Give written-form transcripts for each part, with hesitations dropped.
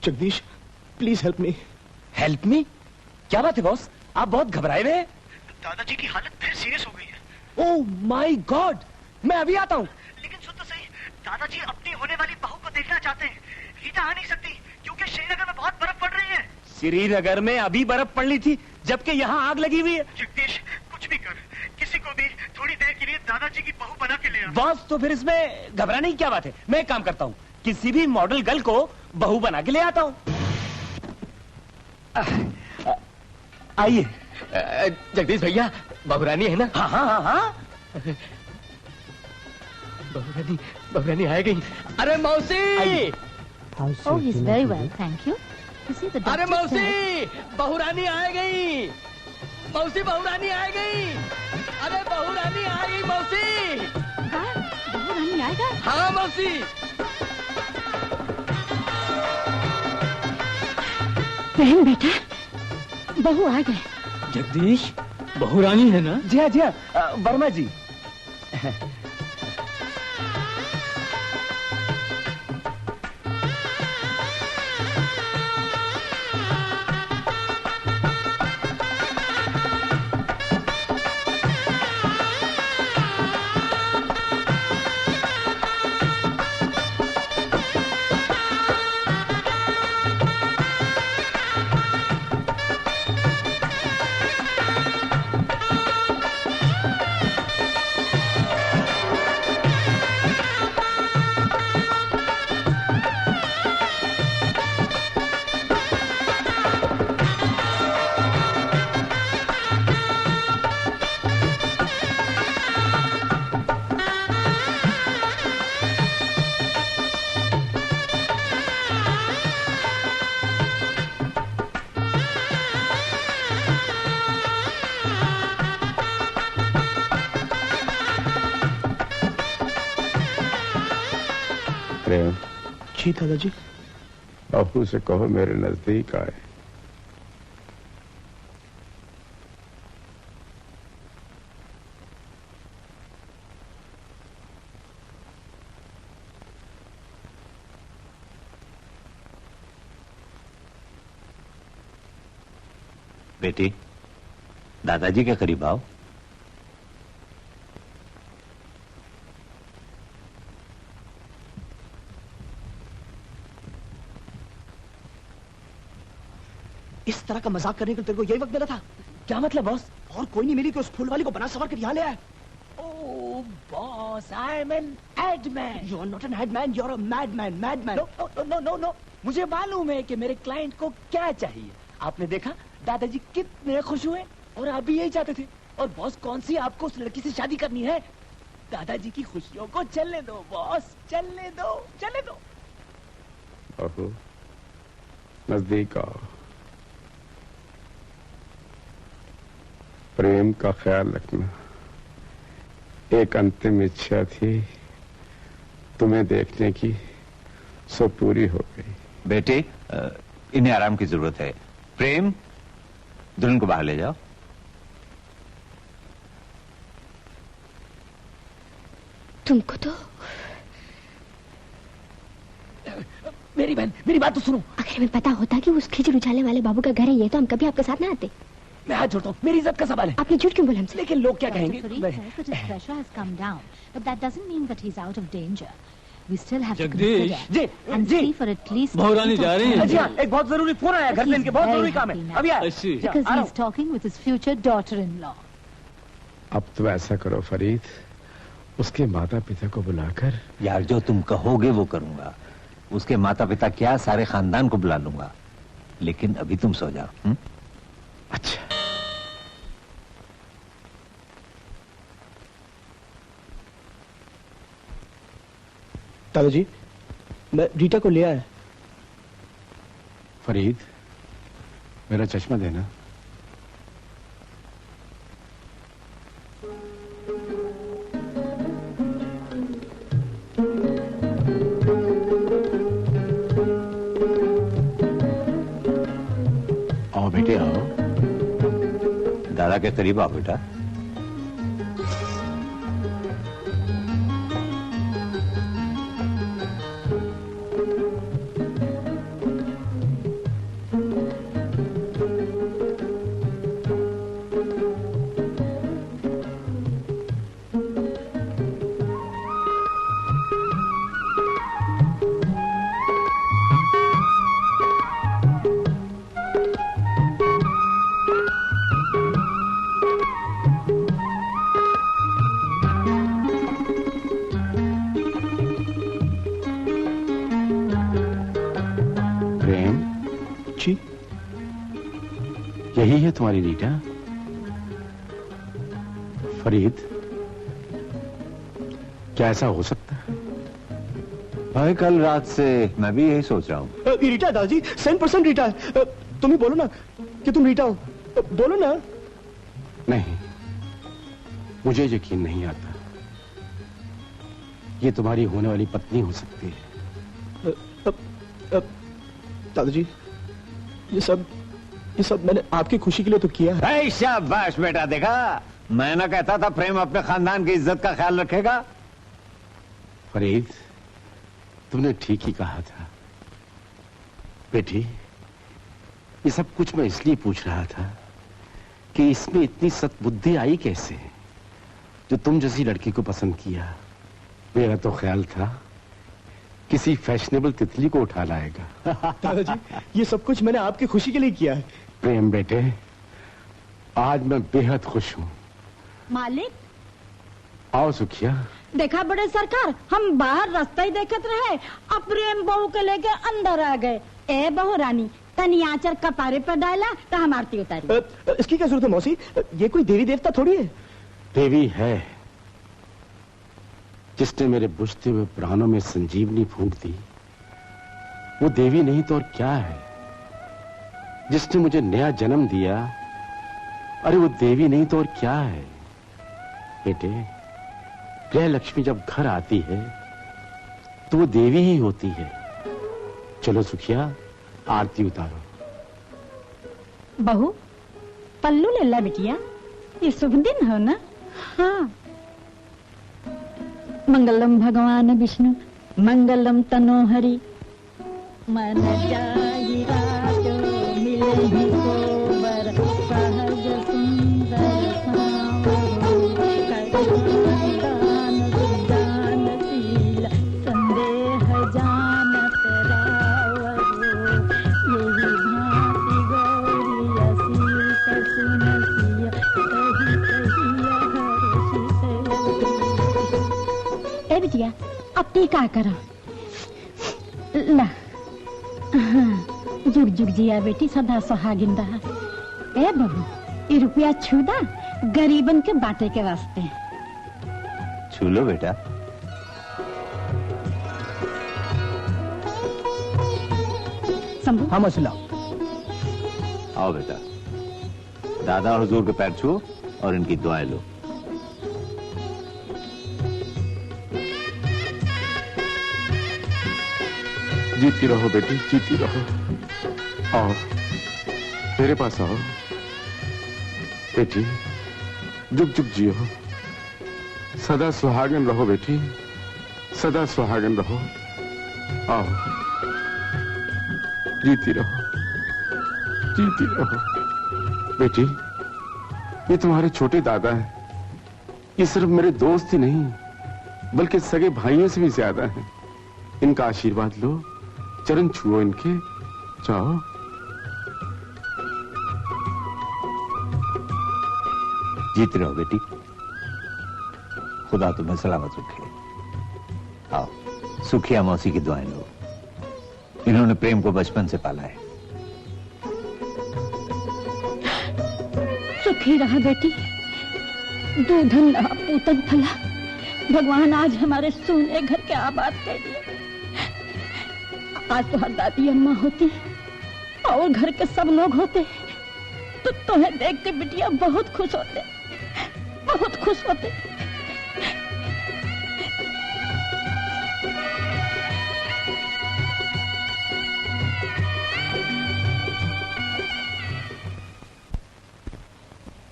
Jagdish, please help me. Help me? क्या बात है बॉस, आप बहुत घबराए हुए हैं। दादाजी की हालत फिर सीरियस हो गई है। ओह माय गॉड, मैं अभी आता हूँ। लेकिन सुन तो सही, दादाजी अपनी होने वाली बहू को देखना चाहते हैं। रीता आ नहीं सकती क्योंकि श्रीनगर में बहुत बर्फ पड़ रही है। श्रीनगर में अभी बर्फ पड़नी थी जबकि यहाँ आग लगी हुई है। जगदीश, कुछ भी कर, किसी को भी थोड़ी देर के लिए दादाजी की बहू बना के ले आ। बॉस, तो फिर इसमें घबराने की क्या बात है। मैं एक काम करता हूँ, किसी भी मॉडल गर्ल को बहू बना के ले आता हूँ। आइए। जगदीश भैया, बहुरानी है ना? हाँ हाँ हाँ हाँ, बहुरानी आ गई। अरे मौसी! Oh, he's very well, thank you. You see the doctor. अरे मौसी, बहुरानी आ गई। मौसी, बहुरानी आ गई। अरे बहुरानी आ गई मौसी। बहुरानी आएगा? हाँ मौसी। बहन बेटा, बहू आ गए। जगदीश, बहुरानी है ना? जी हाँ जी हाँ, वर्मा जी। जी दादाजी। बापू से कहो मेरे नजदीक आए। बेटी, दादाजी के करीब आओ। इस तरह का मजाक करने के लिए तेरे को यही वक्त मिला था? क्या मतलब बॉस? और कोई नहीं मिली तो उस फूल वाली को बना सवार कर यहाँ ले आया। Oh boss, I am an adman. You are not an adman, you are a madman. Madman. No no no no, मुझे मालूम है कि मेरे क्लाइंट को क्या चाहिए। आपने देखा दादाजी कितने खुश हुए और आप भी यही चाहते थे। और बॉस, कौन सी आपको उस लड़की से शादी करनी है? दादाजी की खुशियों को चलने दो बॉस, चलने दो, चलने दो। बहू, नजदीक आओ। प्रेम का ख्याल रखना। एक अंतिम इच्छा थी तुम्हें देखने की, सो पूरी हो गई। बेटे, इन्हें आराम की जरूरत है। प्रेम, दुल्हन को बाहर ले जाओ। तुमको तो मेरी बहन, मेरी बात तो सुनो। अगर हमें पता होता कि उस खिचड़ उछालने वाले बाबू का घर है ये, तो हम कभी आपके साथ ना आते। मैं हाथ जोड़ता हूँ, मेरी इज्जत का सवाल है। आपने झूठ क्यों बोला हमसे? लेकिन लोग क्या कहेंगे? जगदीश, जी, बहुरानी जा रही है। जी हाँ, एक बहुत जरूरी फोन आया घर से, इनके बहुत जरूरी काम है। अभी आया। अब तो ऐसा करो फरीद, उसके माता पिता को बुलाकर। यार, जो तुम कहोगे वो करूंगा। उसके माता पिता क्या, सारे खानदान को बुला लूंगा। लेकिन अभी तुम सो जाओ। अच्छा। दादाजी, मैं रीटा को ले आया। फरीद, मेरा चश्मा देना। आओ बेटे, आओ। दादा के करीब आओ बेटा। यही है तुम्हारी रीटा? फरीद, क्या ऐसा हो सकता है? भाई कल रात से मैं भी यही सोच रहा हूँ। रीटा दादाजी 100% रीटा है। तुम ही बोलो ना कि तुम रीटा हो, बोलो ना। नहीं, मुझे यकीन नहीं आता। ये तुम्हारी होने वाली पत्नी हो सकती है। दादाजी, ये सब मैंने आपकी खुशी के लिए तो किया है। शाबाश बेटा, देखा मैं ना कहता था प्रेम अपने खानदान की इज्जत का ख्याल रखेगा। फरीद, तुमने ठीक ही कहा था। बेटी, ये सब कुछ मैं इसलिए पूछ रहा था कि इसमें इतनी सद्बुद्धि आई कैसे जो तुम जैसी लड़की को पसंद किया। मेरा तो ख्याल था किसी फैशनेबल तितली को उठा लाएगा। दादाजी, ये सब कुछ मैंने आपकी खुशी के लिए किया है। प्रेम बेटे, आज मैं बेहद खुश हूँ। मालिक, आओ सुखिया। देखा बड़े सरकार, हम बाहर रास्ता ही देखत रहे, अब प्रेम बहू के लेके अंदर आ गए। ए बहू रानी, तनी आंचर कपारे पर डाला तो हम आरती उतारी। इसकी क्या जरूरत है मौसी? ये कोई देवी देवता थोड़ी है। देवी है, जिसने मेरे बुझते हुए प्राणों में संजीवनी फूंक दी। वो देवी नहीं तो और क्या है? जिसने मुझे नया जन्म दिया, अरे वो देवी नहीं तो और क्या है? बेटे, गृह लक्ष्मी जब घर आती है तो वो देवी ही होती है। चलो सुखिया, आरती उतारो। बहू, पल्लू ले ला बिटिया, ये शुभ दिन हो ना। हाँ। मंगलम भगवान विष्णु, मंगलम तनोहरि, मन जाहि राजो मिलहि कोबर, सहज सुंदर सांवरो, करुणादान विज्ञानशील, संदेह जानत रावरो, यही भांति गौरी असीस सुनसिय, कही कहिया हर्षित। ए बिटिया, अब टीका करो। ला, जुग जुग जिया बेटी, सदा सुहागिन रहा। ए बहू, ये रुपया छू दा, गरीबन के बाटे के वास्ते। छू लो बेटा। शंभू, हाँ मौसी लाओ। आओ बेटा, दादा हुजूर के पैर छुओ और इनकी दुआएं लो। जीती रहो बेटी, जीती रहो। आओ, मेरे पास आओ। बेटी, जुग जुग जियो, सदा सुहागन रहो बेटी, सदा सुहागन रहो। आओ, जीती रहो, जीती रहो। बेटी, ये तुम्हारे छोटे दादा हैं। ये सिर्फ मेरे दोस्त ही नहीं, बल्कि सगे भाइयों से भी ज्यादा हैं। इनका आशीर्वाद लो, चरण छुओ इनके, जाओ। जीत रहो बेटी, खुदा तुम्हें सलामत रखे। आओ, सुखिया मौसी की दुआएं लो। इन्होंने प्रेम को बचपन से पाला है। सुखी रहा बेटी, दूधन रहा पूतन फला। भगवान आज हमारे सोने घर के आबाद कर दिए। आज तो हर दादी अम्मा होती और घर के सब लोग होते तो तुम्हें देख के बिटिया बहुत खुश होते, बहुत खुश होते।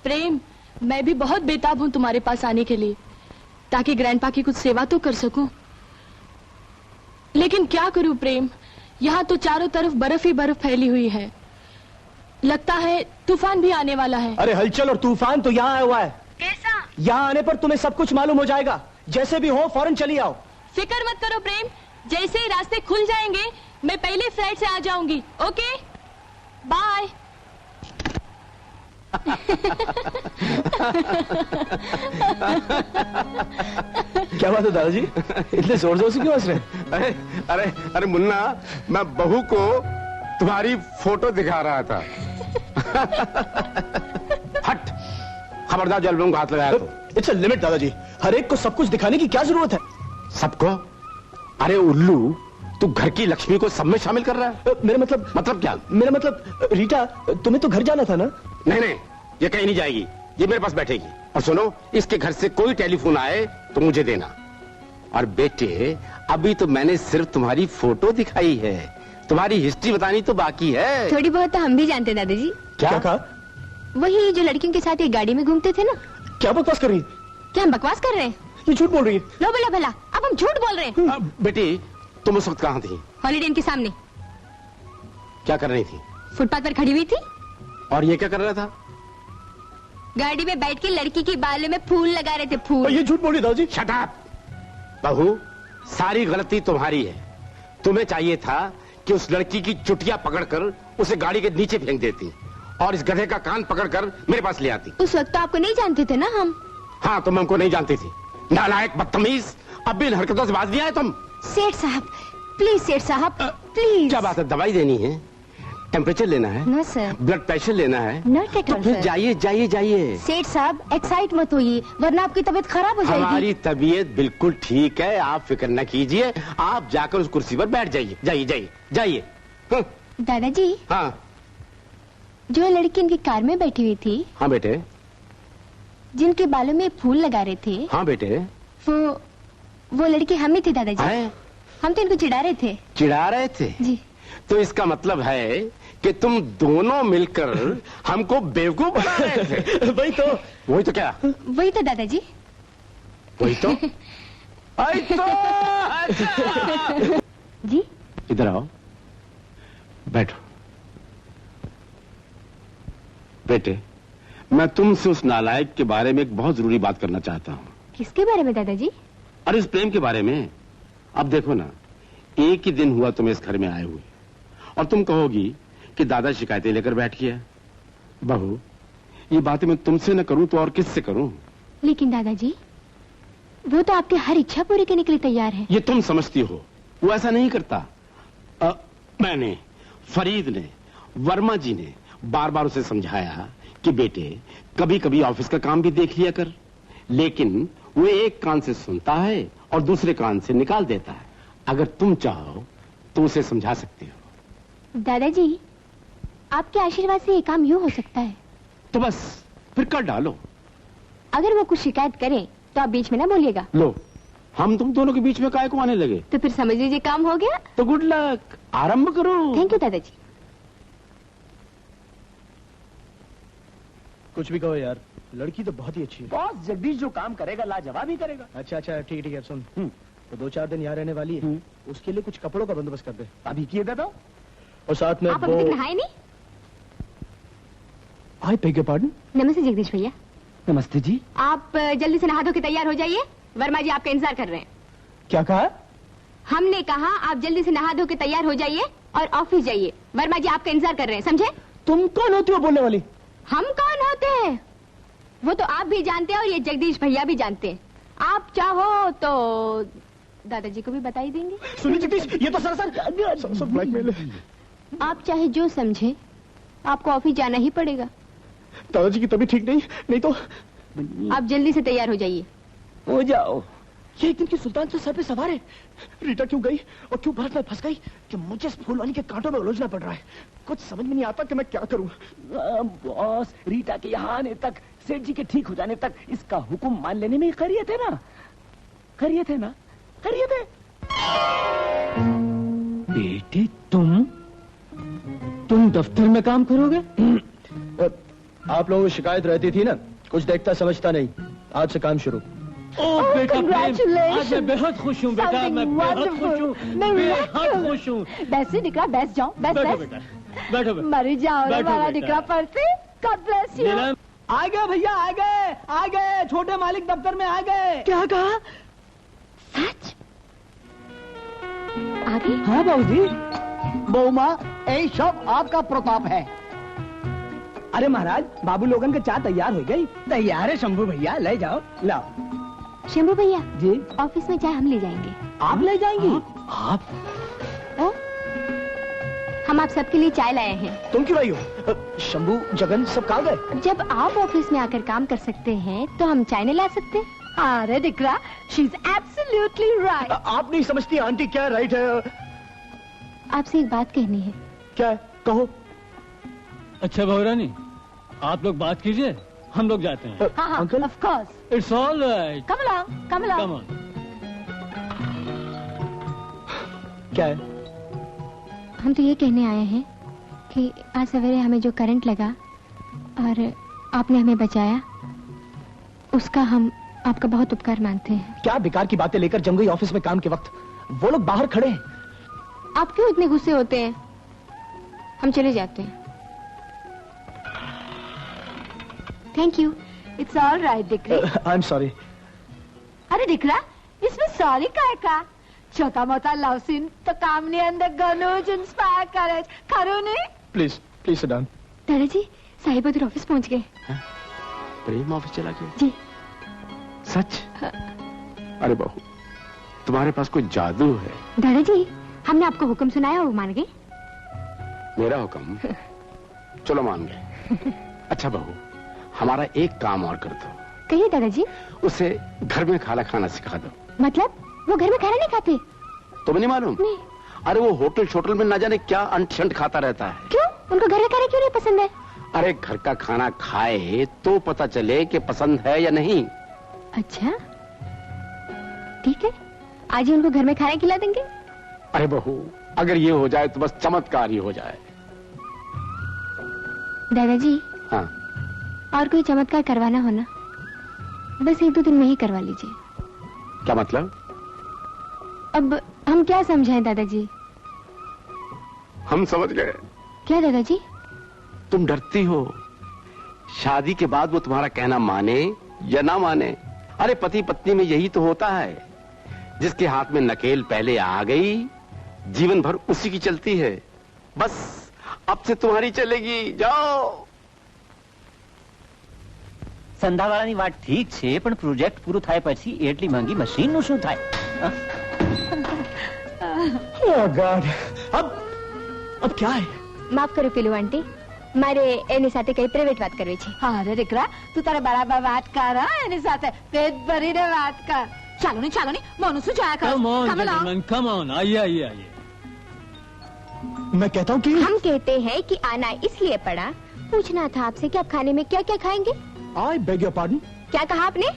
प्रेम, मैं भी बहुत बेताब हूँ तुम्हारे पास आने के लिए, ताकि ग्रैंडपा की कुछ सेवा तो कर सकूं। लेकिन क्या करूं प्रेम, यहाँ तो चारों तरफ बर्फ ही बर्फ फैली हुई है। लगता है तूफान भी आने वाला है। अरे हलचल और तूफान तो यहाँ आया हुआ है। कैसा? यहाँ आने पर तुम्हें सब कुछ मालूम हो जाएगा। जैसे भी हो फौरन चली आओ। फिक्र मत करो प्रेम, जैसे ही रास्ते खुल जाएंगे मैं पहले फ्लाइट से आ जाऊंगी। Okay, bye. क्या बात है दादाजी, इतने जोर जोर से क्यों हंस रहे हैं? अरे अरे अरे मुन्ना, मैं बहू को तुम्हारी फोटो दिखा रहा था। हट, खबरदार जलबों को हाथ लगाया तो। इट्स अ लिमिट दादाजी, हर एक को सब कुछ दिखाने की क्या जरूरत है? सबको? अरे उल्लू, तू घर की लक्ष्मी को सब में शामिल कर रहा है। मेरा मतलब क्या? मेरा मतलब रीटा, तुम्हें तो घर जाना था ना? नहीं नहीं, ये कहीं नहीं जाएगी, ये मेरे पास बैठेगी। और सुनो, इसके घर से कोई टेलीफोन आए तो मुझे देना। और बेटे, अभी तो मैंने सिर्फ तुम्हारी फोटो दिखाई है, तुम्हारी हिस्ट्री बतानी तो बाकी है। थोड़ी बहुत तो हम भी जानते हैं दादाजी। क्या कहा? वही जो लड़कियों के साथ एक गाड़ी में घूमते थे ना। क्या बकवास कर रही है? क्या हम बकवास कर रहे हैं? ये झूठ बोल रही है। लो बोला भला, अब हम झूठ बोल रहे हैं। बेटी, तुम उस वक्त कहाँ थी? हॉलीडे इन के सामने। क्या कर रही थी? फुटपाथ पर खड़ी हुई थी। और ये क्या कर रहा था? गाड़ी में बैठ के लड़की के बालों में फूल लगा रहे थे, फूल। ये झूठ बोल रही दादाजी। Shut up! बहू, सारी गलती तुम्हारी है। तुम्हें चाहिए था कि उस लड़की की चुटिया पकड़कर उसे गाड़ी के नीचे फेंक देती और इस गधे का कान पकड़कर मेरे पास ले आती। उस वक्त तो आपको नहीं जानते थे ना हम। हाँ, तुम हमको नहीं जानती थी। नालायक, बदतमीज, अब भी इन हरकतों से बाज नहीं आए तुम। सेठ साहब प्लीज, सेठ साहब प्लीज। क्या बात है? दवाई देनी है, टेम्परेचर लेना है, नो सर, ब्लड प्रेशर लेना है, नॉट एट तो ऑल फिर सर। जाइए जाइए जाइए। सेठ साहब एक्साइट मत होइए, वरना आपकी तबीयत खराब हो जाएगी। हमारी तबीयत बिल्कुल ठीक है, आप फिक्र न कीजिए। आप जाकर उस कुर्सी पर बैठ जाइए। जाइए जाइए जाइए। हाँ। दादाजी, हाँ जो लड़की इनकी कार में बैठी हुई थी, हाँ बेटे, जिनके बालों में फूल लगा रहे थे, हाँ बेटे, वो लड़की हम ही थी दादाजी। हैं? हम तो इनको चिढ़ा रहे थे। चिढ़ा रहे थे? जी। तो इसका मतलब है कि तुम दोनों मिलकर हमको बेवकूफ बना रहे थे। वही तो। वही तो क्या? वही तो दादाजी। वही तो। आई तो। अच्छा। जी, इधर आओ, बैठो। बेटे, मैं तुमसे उस नालायक के बारे में एक बहुत जरूरी बात करना चाहता हूँ। किसके बारे में दादाजी? अरे इस प्रेम के बारे में। अब देखो ना, एक ही दिन हुआ तुम इस घर में आए हुए और तुम कहोगी कि दादा शिकायतें लेकर बैठ गया। बहू, ये बातें मैं तुमसे न करूं तो और किससे करूं? लेकिन दादाजी, वो तो आपकी हर इच्छा पूरी करने के लिए तैयार है। ये तुम समझती हो, वो ऐसा नहीं करता। मैंने, फरीद ने, वर्मा जी ने बार बार उसे समझाया कि बेटे, कभी कभी ऑफिस का काम भी देख लिया कर, लेकिन वो एक कान से सुनता है और दूसरे कान से निकाल देता है। अगर तुम चाहो तो उसे समझा सकते हो। दादाजी, आपके आशीर्वाद से ये काम यूं हो सकता है। तो बस फिर कर डालो। अगर वो कुछ शिकायत करे तो आप बीच में ना बोलिएगा। लो, हम तुम दोनों के बीच में काहे को आने लगे? तो फिर समझ लीजिए काम हो गया। तो गुड लक, आरंभ करो। थैंक यू दादाजी। कुछ भी कहो यार, लड़की तो बहुत ही अच्छी है। बॉस, जगदीश जो काम करेगा लाजवाब ही करेगा। अच्छा अच्छा, ठीक है सुन, तो 2-4 दिन यहाँ रहने वाली है, उसके लिए कुछ कपड़ों का बंदोबस्त कर दे। अभी किए देता हूं। और साथ में आप अभी तक नहाए नहीं? I beg your pardon. नमस्ते जगदीश भैया। नमस्ते जी। आप जल्दी से नहा धो के तैयार हो जाइए, वर्मा जी आपका इंतजार कर रहे हैं। क्या कहा? हमने कहा आप जल्दी से नहा धो के तैयार हो जाइए और ऑफिस जाइए, वर्मा जी आपका इंतजार कर रहे हैं, समझे? तुम कौन होती हो बोलने वाली? हम कौन होते हैं वो तो आप भी जानते हैं और ये जगदीश भैया भी जानते हैं। आप चाहो तो दादाजी को भी बता ही देंगे। सुनिए जगदीश, ये तो सर ब्लैकमेल है। आप चाहे जो समझे, आपको ऑफिस जाना ही पड़ेगा। दादाजी की तबीयत ठीक नहीं तो आप जल्दी से तैयार हो जाइए। हो जाओ। ये एक दिन की सुल्तान से सर पे सवार है। रीटा क्यों गई और क्यों भारत में फंस गई कि मुझे इस फूलवानी के कांटों में उलझना पड़ रहा है। कुछ समझ में नहीं आता कि मैं क्या करूं। बॉस, रीटा के यहाँ आने तक, सेठ जी के ठीक हो जाने तक इसका हुक्म मान लेने में खैरियत है ना? खैरियत है ना? खैरियत है। बेटे, तुम दफ्तर में काम करोगे? आप लोगों को शिकायत रहती थी ना, कुछ देखता समझता नहीं। आज से काम शुरू। ओह बेटा, congratulations. आज मैं बेहद खुश हूँ बेटा, मैं बेहद खुश हूँ, बेहद खुश हूँ। बैसे निकला, बैस जाओ, बैस बैठो बैस। बेटा, बैठो बेटा। मर जाओ बैठो हमारा बेटा। निकला पड़ते। God bless you. नीलम, आ गए भैया, आ गए, छोटे मालिक दफ्तर में आ गए। क्या कहा? सच? आगे? हाँ बाबूजी। बहुमा, यही सब आपका प्रताप है। अरे महाराज, बाबू लोगन के चाय तैयार हो गई। तैयार है शंभू भैया, ले जाओ, लाओ। शंभू भैया जी, ऑफिस में चाय हम ले जाएंगे। आप ले जाएंगी? आप? हम आप सबके लिए चाय लाए हैं। तुम क्यों आई हो? शंभू, जगन सब कहाँ गए? जब आप ऑफिस में आकर काम कर सकते हैं तो हम चाय नहीं ला सकते? अरे दिकरा, शी इज एब्सोल्युटली राइट। आप नहीं समझती आंटी क्या राइट है? आपसे एक बात कहनी है। क्या है? कहो। अच्छा बहुरानी, आप लोग बात कीजिए, हम लोग जाते हैं। हाँ, uncle? Of course. It's all right. Come along, come along. Come on. क्या है? हम तो ये कहने आए हैं कि आज सवेरे हमें जो करंट लगा और आपने हमें बचाया, उसका हम आपका बहुत उपकार मानते हैं। क्या बेकार की बातें लेकर जम गई ऑफिस में काम के वक्त? वो लोग बाहर खड़े हैं। आप क्यों इतने गुस्से होते हैं? हम चले जाते हैं। Thank you. It's all right दिकरा। I am sorry. अरे दिकरा, इसमें सॉरी काय का? छोटा मोटा लव सीन तो काम नहीं अंदर गनोज इंस्पायर करेज करो नहीं। Please please sit down. दादाजी, साहिब उधर ऑफिस पहुंच गए। प्रेम ऑफिस चला गया? जी। सच? अरे बहू, तुम्हारे पास कोई जादू है। दादाजी, हमने आपको हुक्म सुनाया, वो मान गए। मेरा हुक्म? चलो मान गए। अच्छा बहू, हमारा एक काम और कर दो। कहिए दादाजी। उसे घर में खाना खाना सिखा दो। मतलब वो घर में खाना नहीं खाते? तुम्हें नहीं मालूम? नहीं। अरे वो होटल शोटल में ना जाने क्या अंट शंट खाता रहता है। क्यों? उनको घर का खाना क्यों नहीं पसंद है? अरे घर का खाना खाए तो पता चले कि पसंद है या नहीं। अच्छा, ठीक है, आज ही उनको घर में खाना खिला देंगे। अरे बहू, अगर ये हो जाए तो बस चमत्कार ही हो जाए। दादाजी, हाँ। और कोई चमत्कार करवाना हो ना, बस 1-2 दिन में ही करवा लीजिए। क्या मतलब? अब हम क्या समझाएं दादाजी? हम समझ गए। क्या दादाजी? तुम डरती हो शादी के बाद वो तुम्हारा कहना माने या ना माने। अरे पति पत्नी में यही तो होता है, जिसके हाथ में नकेल पहले आ गई जीवन भर उसी की चलती है। बस अब से तुम्हारी चलेगी। जाओ। સંધાવાળાની વાત ઠીક છે, પણ પ્રોજેક્ટ પૂરો થાય પછી એટલી મોંઘી મશીનનું શું થાય? Oh God. अब क्या है? माफ करो पेलू आंटी, મારે એની સાથે કઈ પ્રાઇવેટ વાત કરવી છે. અરે દીકરા, તું તારા બરાબર વાત કર, એની સાથે પેટ ભરીને વાત કર. ચાલો ને મોનું શું જોયા કરો? Come on, gentlemen, come on. आइए आइए आइए। मैं कहता हूँ कि हम कहते हैं कि आना इसलिए पड़ा, पूछना था आपसे कि आप खाने में क्या क्या खाएंगे। I beg your pardon? क्या कहा आपने?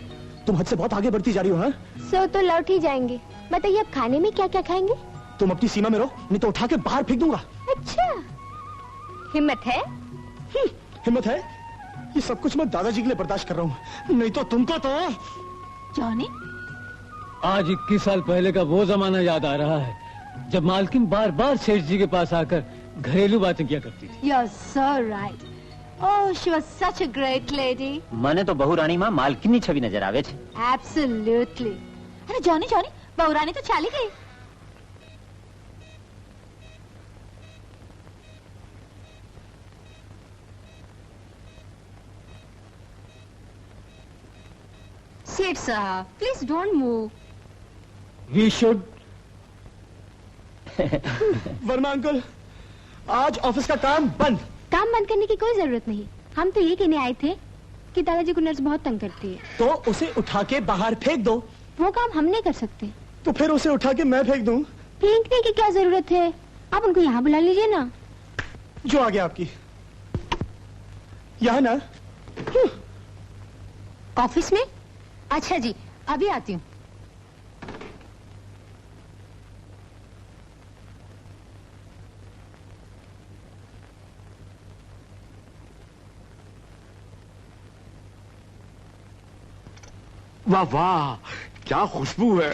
तुम हद से बहुत आगे बढ़ती जा रही हो। हाँ? सो तो लौट ही जाएंगे। बताइए आप खाने में क्या क्या खाएंगे? तुम अपनी सीमा में रहो, नहीं तो उठा के बाहर फेंक दूंगा। अच्छा, हिम्मत है? हिम्मत है? ये सब कुछ मैं दादाजी के लिए बर्दाश्त कर रहा हूँ, नहीं तो तुमको तो। जॉनी, आज 21 साल पहले का वो जमाना याद आ रहा है जब मालकिन बार बार सेठ जी के पास आकर घरेलू बातें किया करती थी। You are so right. Oh, she was such a great lady. મને તો બહુરાણીમાં માલકીનની છબી નજર આવે છે. Absolutely. અરે જોની બહુરાણી તો ચાલી ગઈ. सेठ साहब, please don't move. We should। Verma uncle, आज ऑफिस का काम बंद। काम बंद करने की कोई जरूरत नहीं। हम तो ये कहने आए थे कि दादाजी को नर्स बहुत तंग करती है। तो उसे उठा के बाहर फेंक दो। वो काम हम नहीं कर सकते। तो फिर उसे उठा के मैं फेंक दूं? फेंकने की क्या जरूरत है? आप उनको यहाँ बुला लीजिए ना। जो आ गया आपकी। यहाँ ना। ऑफिस में? अच्छा जी, अभी आती हूँ। वाह वाह, क्या खुशबू है।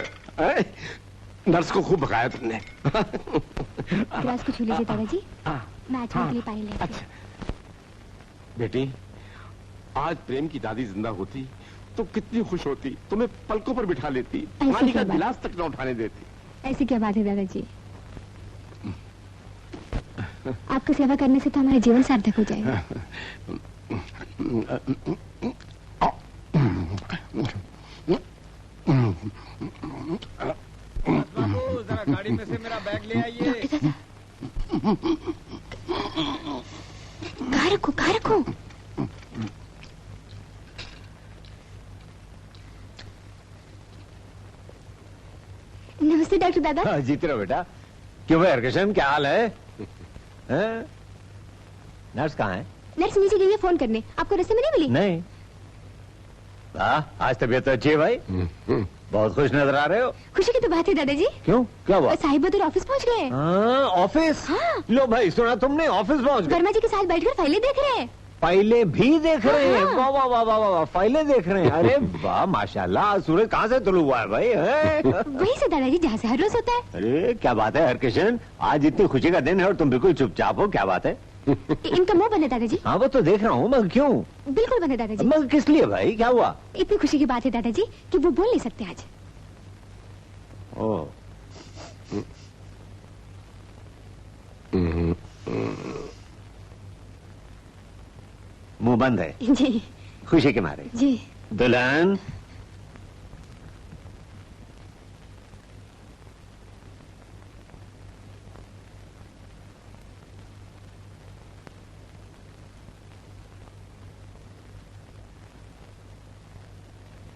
नर्स को खूब भगाया तुमने। गिलास को छू लीजिए दादाजी। मैं आज के लिए पानी ले। अच्छा बेटी, आज प्रेम की दादी जिंदा होती तो कितनी खुश होती, तुम्हें पलकों पर बिठा लेती, पानी का गिलास तक न उठाने देती। ऐसी क्या बात है दादाजी? आपकी सेवा करने से तो हमारा जीवन सार्थक हो जाएगा। बाबू, जरा गाड़ी में से मेरा बैग ले आइए। नमस्ते डॉक्टर दादा। हाँ, जीते रहो बेटा। क्यों भाई हरकिशन, क्या हाल है? नर्स कहाँ है? नर्स नीचे गई है फोन करने। आपको रस्ते में नहीं मिली? नहीं। आज तबीयत तो अच्छी है भाई। बहुत खुश नजर आ रहे हो। खुशी की तो बात है दादाजी। क्यों, क्या हुआ? साहिब बहादुर ऑफिस पहुंच गए। ऑफिस? हाँ। लो भाई, सुना तुमने, ऑफिस पहुंच गए। वर्मा जी के साथ बैठकर फाइलें देख रहे हैं। फाइलें भी देख रहे हैं? हाँ। वाह वाह वाह वाह वाह, फाइलें देख रहे हैं। अरे वाह, माशाल्लाह। सूरज कहाँ से तुलू हुआ है भाई? वही से दादाजी जहाँ से हर रोज होता है। अरे क्या बात है हरकिशन, आज इतनी खुशी का दिन है और तुम बिल्कुल चुपचाप हो, क्या बात है? इनका मुंह बने दादाजी। हाँ वो तो देख रहा हूँ, मगर क्यों? बिल्कुल बने दादाजी। मगर किस लिए भाई, क्या हुआ? इतनी खुशी की बात है दादाजी कि वो बोल नहीं सकते आज। ओ। मुंह बंद है जी। खुशी के मारे। जी। दुल्हन,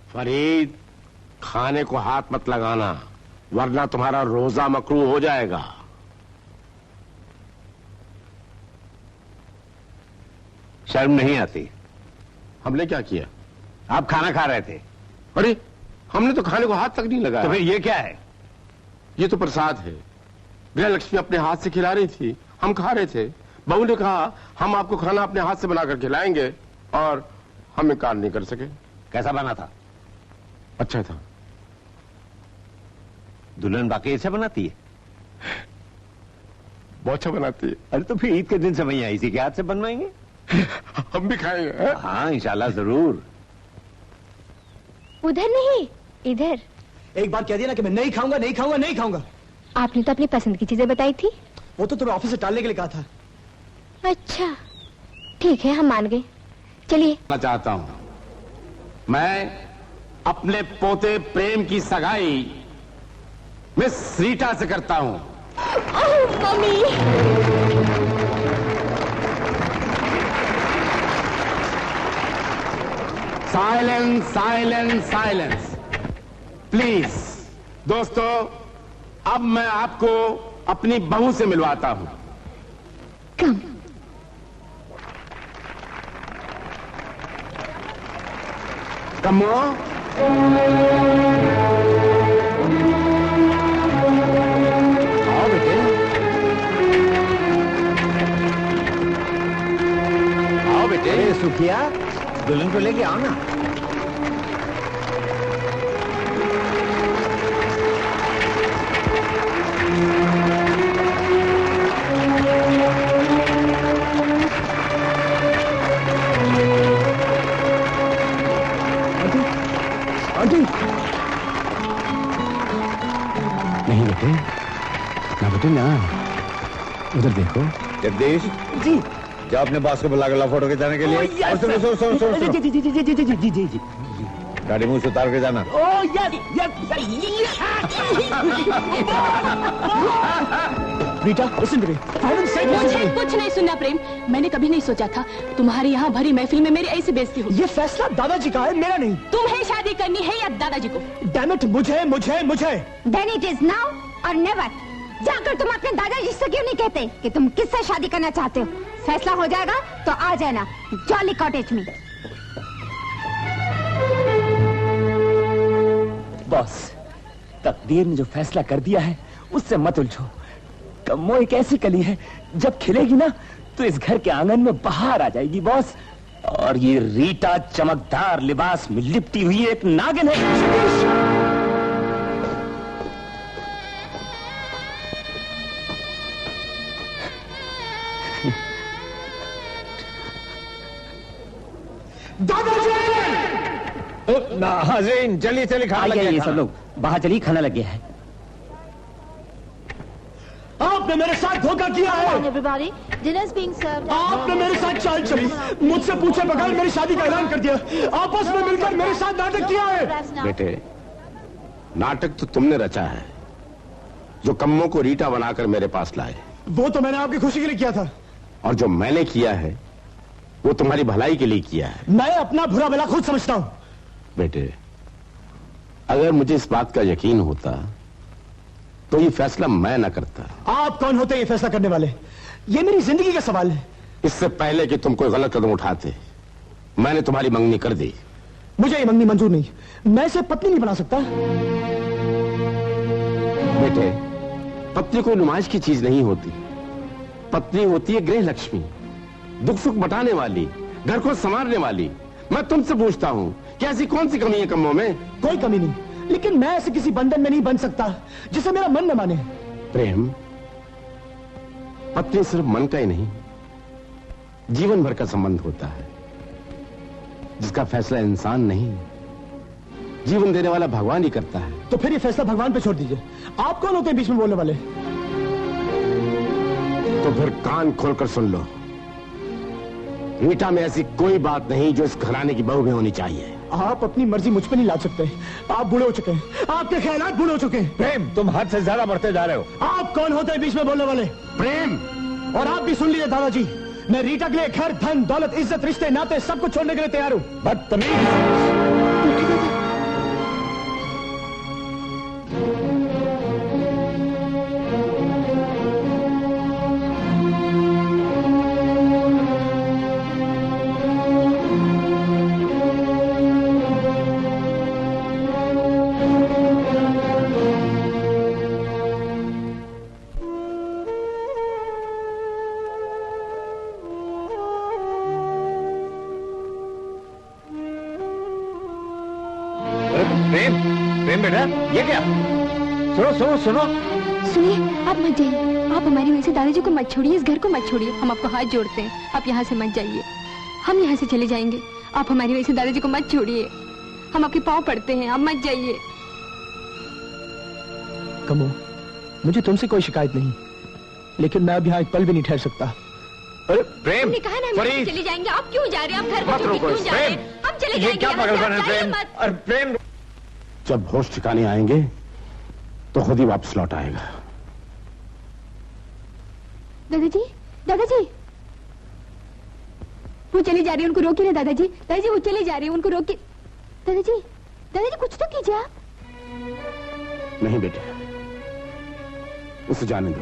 फरीद, खाने को हाथ मत लगाना वरना तुम्हारा रोजा मकरू हो जाएगा। शर्म नहीं आती? हमने क्या किया? आप खाना खा रहे थे। अरे हमने तो खाने को हाथ तक नहीं लगाया। तो फिर ये क्या है? ये तो प्रसाद है। गृह लक्ष्मी अपने हाथ से खिला रही थी, हम खा रहे थे। बहू ने कहा हम आपको खाना अपने हाथ से बनाकर खिलाएंगे और हम इनकार नहीं कर सके। कैसा बना था? अच्छा था। दुल्हन बाकी ऐसे बनाती है? बहुत अच्छा बनाती है। अरे तो फिर ईद के दिन सवैया इसी के हाथ से बनवाएंगे। हम भी खाएंगे। हाँ इंशाल्लाह जरूर। उधर नहीं, इधर। एक बार कह दिया ना कि मैं नहीं खाऊंगा, नहीं खाऊंगा, नहीं खाऊंगा। आपने तो अपनी पसंद की चीजें बताई थी। वो तो तुम्हें ऑफिस से टालने के लिए कहा था। अच्छा ठीक है, हम मान गए। चलिए। मैं चाहता हूं मैं अपने पोते प्रेम की सगाई मिस रीटा से करता हूं। Mummy. Silence silence silence please. दोस्तों, अब मैं आपको अपनी बहू से मिलवाता हूं। कम। कमो, आओ बेटे, आओ बेटे। अरे सुखिया, दुल्हन को लेके आओ ना। आंटी। नहीं बेटे, ना बेटे ना, उधर देखो। जगदीश जी। जाओ अपने बॉस को बुला के फोटो खिंचाने के लिए। और सुनो सुनो सुनो सुनो जी जी जी जी जी जी जी जी जी। गाड़ी मुंह से उतार के जाना। Oh yes yes. Rita listen to me. मुझे कुछ नहीं सुनना प्रेम। मैंने कभी नहीं सोचा था तुम्हारी यहाँ भरी महफिल में मेरी ऐसी बेइज्जती हो। ये फैसला दादाजी का है, मेरा नहीं। तुम्हें शादी करनी है या दादाजी को? डैम इट, मुझे मुझे मुझे। Then it is now or never. जाकर तुम अपने दादाजी से क्यों नहीं कहते कि तुम किससे शादी करना चाहते हो? फैसला हो जाएगा तो आ जाना जॉली कॉटेज में। बॉस, तकदीर ने जो फैसला कर दिया है उससे मत उलझो। कमो एक ऐसी कली है, जब खिलेगी ना तो इस घर के आंगन में बाहर आ जाएगी बॉस। और ये रीटा चमकदार लिबास में लिपटी हुई एक नागिन है। ना हाजिन, चलिए चलिए खाना लग ये गया। सब लोग बाहर चलिए, खाना लग गया है। आपने मेरे साथ धोखा किया है। Everybody, dinner's being served. आपने मेरे साथ चाल चली, मुझसे पूछे बगैर मेरी शादी का ऐलान कर दिया, आपस में मिलकर मेरे साथ नाटक किया है। बेटे, नाटक तो तुमने रचा है, जो कम्मों को रीटा बनाकर मेरे पास लाए। वो तो मैंने आपकी खुशी के लिए किया था। और जो मैंने किया है वो तुम्हारी भलाई के लिए किया है। मैं अपना बुरा भला खुद समझता हूँ। बेटे, अगर मुझे इस बात का यकीन होता तो ये फैसला मैं ना करता। आप कौन होते ये फैसला करने वाले? ये मेरी जिंदगी का सवाल है। इससे पहले कि तुम कोई गलत कदम उठाते, मैंने तुम्हारी मंगनी कर दी। मुझे ये मंगनी मंजूर नहीं। मैं इसे पत्नी नहीं बना सकता। बेटे, पत्नी कोई नुमाइश की चीज नहीं होती। पत्नी होती है गृह लक्ष्मी, दुख सुख बटाने वाली, घर को संवारने वाली। मैं तुमसे पूछता हूं कि ऐसी कौन सी कमी है कमों में? कोई कमी नहीं, लेकिन मैं ऐसे किसी बंधन में नहीं बन सकता जिसे मेरा मन न माने। प्रेम, पत्नी सिर्फ मन का ही नहीं, जीवन भर का संबंध होता है, जिसका फैसला इंसान नहीं, जीवन देने वाला भगवान ही करता है। तो फिर ये फैसला भगवान पे छोड़ दीजिए। आप कौन होते हैं बीच में बोलने वाले? तो फिर कान खोलकर सुन लो। रीटा में ऐसी कोई बात नहीं जो इस घराने की बहू में होनी चाहिए। आप अपनी मर्जी मुझ पे नहीं ला सकते। आप बूढ़े हो चुके हैं, आपके ख्यालात बूढ़े हो चुके हैं। प्रेम, तुम हद से ज्यादा बढ़ते जा रहे हो। आप कौन होते हैं बीच में बोलने वाले? प्रेम, और आप भी सुन लीजिए दादाजी, मैं रीटा के लिए घर, धन, दौलत, इज्जत, रिश्ते, नाते सब कुछ छोड़ने के लिए तैयार हूं। बदतमीज। प्रेम बेटा, ये क्या? सुनो सुनो सुनो। सुनिए, आप मत जाइए। आप हमारी वजह से दादाजी को मत छोड़िए, इस घर को मत छोड़िए। हम आपको हाथ जोड़ते हैं, आप यहाँ से मत जाइए। हम यहाँ से चले जाएंगे। आप हमारी वजह से दादाजी को मत छोड़िए। हम आपके पाँव पड़ते हैं, आप मत जाइए। कमो, मुझे तुमसे कोई शिकायत नहीं, लेकिन मैं अब यहाँ एक पल भी नहीं ठहर सकता। अरे प्रेम, हमने कहा ना हम चले जाएंगे। आप क्यों जा रहे हैं? आप घर मत रोको क्यों जा रहे हैं? हम चले जाएंगे। क्या पागलपन है प्रेम? अरे प्रेम, जब होश ठिकाने आएंगे तो खुद ही वापस लौट आएगा। दादाजी, दादाजी, वो चली जा रही है, उनको रोकिए ना दादाजी। दादाजी, वो चली जा रही है, उनको रोकिए। दादाजी, दादाजी कुछ तो कीजिए आप। नहीं बेटे, उसे जाने दो।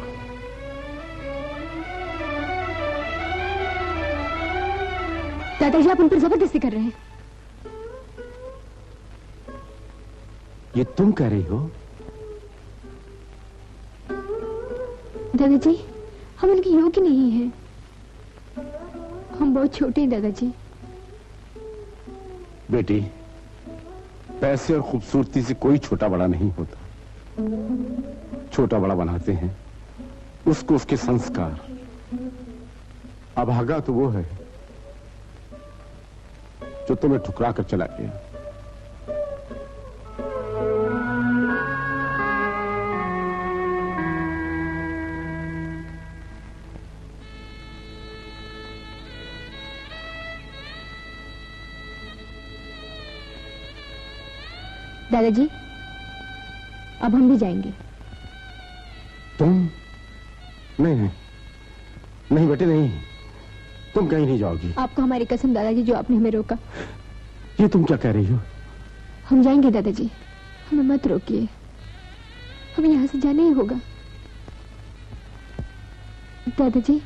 दादाजी, आप उन पर जबरदस्ती कर रहे हैं। ये तुम कह रही हो? दादाजी, हम उनके योग्य नहीं हैं। हम बहुत छोटे हैं दादाजी। बेटी, पैसे और खूबसूरती से कोई छोटा बड़ा नहीं होता। छोटा बड़ा बनाते हैं उसको उसके संस्कार। अभागा तो वो है जो तुम्हें ठुकरा कर चला गया। दादाजी, अब हम भी जाएंगे। तुम? नहीं नहीं बेटे, नहीं, तुम कहीं नहीं जाओगी। आपको हमारी कसम दादाजी, जो आपने हमें रोका। ये तुम क्या कह रही हो? हम जाएंगे दादाजी, हमें मत रोकिए। हमें यहाँ से जाना ही होगा। दादाजी,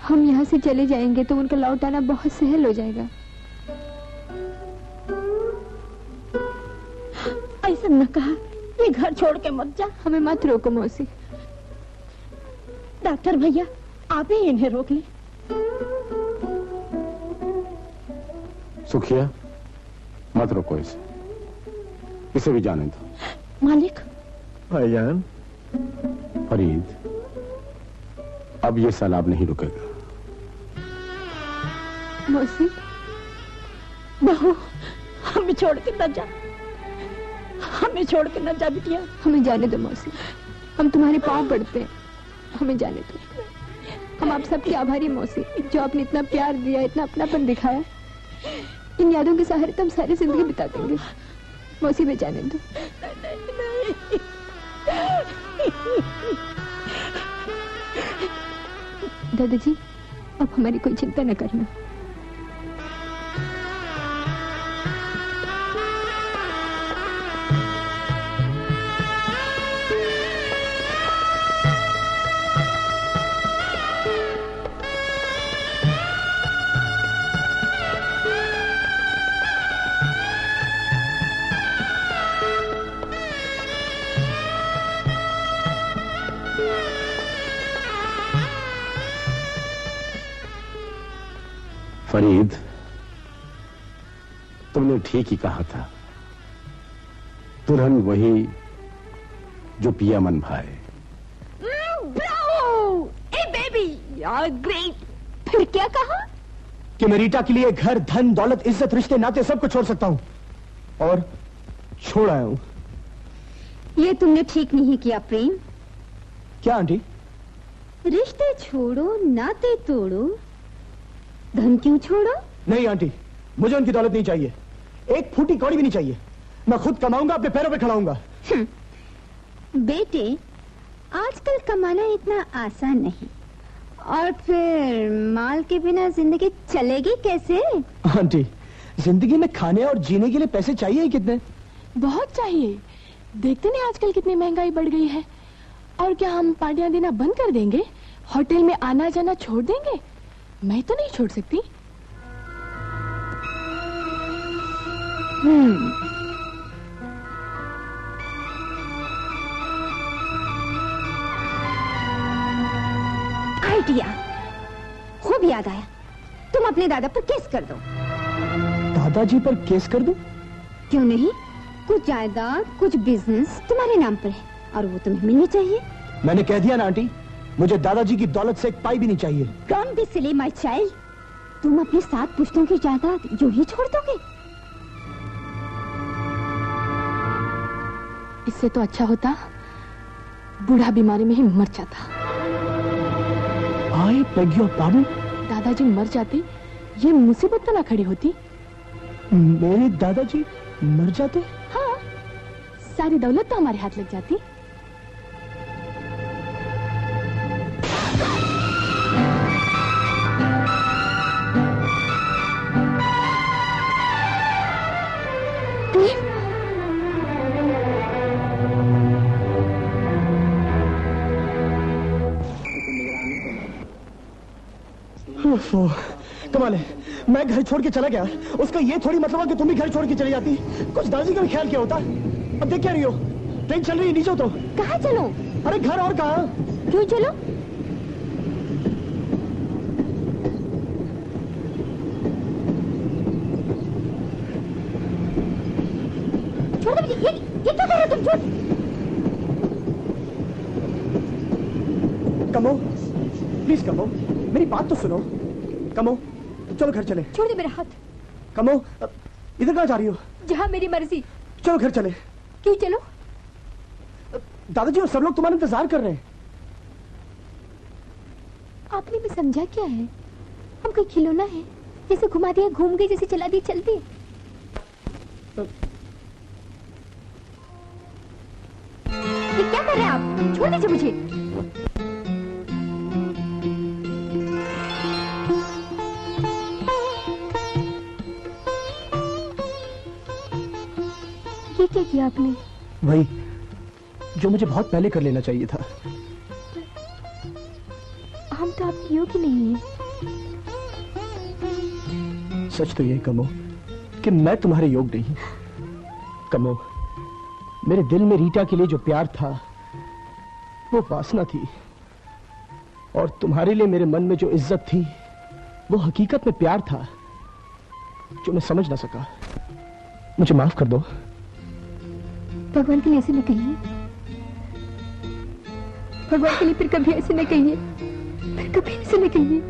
हम यहाँ से चले जाएंगे तो उनका लौट आना बहुत सहल हो जाएगा। ऐसा न कहा, ये घर छोड़ के मत जा। हमें मत रोको मौसी। डॉक्टर भैया, आप ही इन्हें रोक लें। सुखिया, मत रोको इसे भी जाने दो। मालिक। भाईजान। फरीद, अब ये सैलाब नहीं रुकेगा। मौसी। बहू, हमें छोड़ के न जा, हमें छोड़ के न जा बिटिया। हमें जाने दो मौसी, हम तुम्हारे पाँव पड़ते हैं, हमें जाने दो। हम आप सबके आभारी मौसी, जो आपने इतना प्यार दिया, इतना अपनापन दिखाया। इन यादों के सहारे तुम सारी जिंदगी बिता देंगे। मौसी, में जाने दो। दादाजी, अब हमारी कोई चिंता न करना। फरीद, तुमने ठीक ही कहा था। दुल्हन वही जो पिया मन भाए। ब्रावो! ए बेबी, यू आर ग्रेट। फिर क्या कहा? कि मैं रीटा के लिए घर, धन, दौलत, इज्जत, रिश्ते, नाते सब कुछ छोड़ सकता हूं, और छोड़ आया हूं। ये तुमने ठीक नहीं किया प्रेम। क्या आंटी? रिश्ते छोड़ो, नाते तोड़ो, धन क्यों छोड़ो? नहीं आंटी, मुझे उनकी दौलत नहीं चाहिए, एक फूटी कौड़ी भी नहीं चाहिए। मैं खुद कमाऊंगा, अपने पैरों पे खड़ा होऊंगा। बेटे, आजकल कमाना इतना आसान नहीं, और फिर माल के बिना जिंदगी चलेगी कैसे? आंटी, जिंदगी में खाने और जीने के लिए पैसे चाहिए कितने? बहुत चाहिए। देखते नहीं आजकल कितनी महंगाई बढ़ गई है। और क्या हम पार्टियां देना बंद कर देंगे? होटल में आना जाना छोड़ देंगे? मैं तो नहीं छोड़ सकती। आइडिया खूब याद आया। तुम अपने दादा पर केस कर दो। दादाजी पर केस कर दूं? क्यों नहीं? कुछ जायदाद, कुछ बिजनेस तुम्हारे नाम पर है और वो तुम्हें मिलनी चाहिए। मैंने कह दिया ना आंटी, मुझे दादाजी की दौलत से एक पाई भी नहीं चाहिए। Don't be silly my child. तुम अपनी 7 पुश्तों की जायदाद यूं ही छोड़ दोगे? इससे तो अच्छा होता बूढ़ा बीमारी में ही मर जाता। I beg your pardon? दादाजी मर जाते, ये मुसीबत तो ना खड़ी होती। मेरे दादाजी मर जाते? हाँ, सारी दौलत तो हमारे हाथ लग जाती। कमाल है, मैं घर छोड़ के चला गया, उसका ये थोड़ी मतलब है कि तुम भी घर छोड़ के चली जाती। कुछ दादाजी का भी ख्याल क्या होता? अब देख क्या रही हो, ट्रेन चल रही है, नीचे उतरो। कहाँ चलो? अरे घर और कहाँ? क्यों चलो? छोड़ दो, ये क्या कर रहे हो तुम? छोड़। कमो, प्लीज कमो, मेरी बात तो सुनो। कमो, चलो घर चले। छोड़ दे मेरा हाथ। कमो, इधर कहाँ जा रही हो? जहाँ मेरी मर्जी। चलो घर चले। क्यों चलो? दादाजी और सब लोग तुम्हारा इंतजार कर रहे हैं। आपने भी समझा क्या है? हम कोई खिलौना है, जैसे घुमा दिया घूम गई, जैसे चला दिया चलती। ये क्या कर रहे हैं आप? छोड़ दीजिए मुझे। ये क्या किया आपने? वही जो मुझे बहुत पहले कर लेना चाहिए था। हम तो आपके योग्य नहीं हैं। सच तो ये कमो कि मैं तुम्हारे योग्य नहीं। कमो, मेरे दिल में रीटा के लिए जो प्यार था वो वासना थी, और तुम्हारे लिए मेरे मन में जो इज्जत थी वो हकीकत में प्यार था जो मैं समझ ना सका। मुझे माफ कर दो। भगवान के लिए ऐसे न कहिए। भगवान के लिए फिर कभी ऐसे न कहिए। फिर कभी ऐसे न कहिए।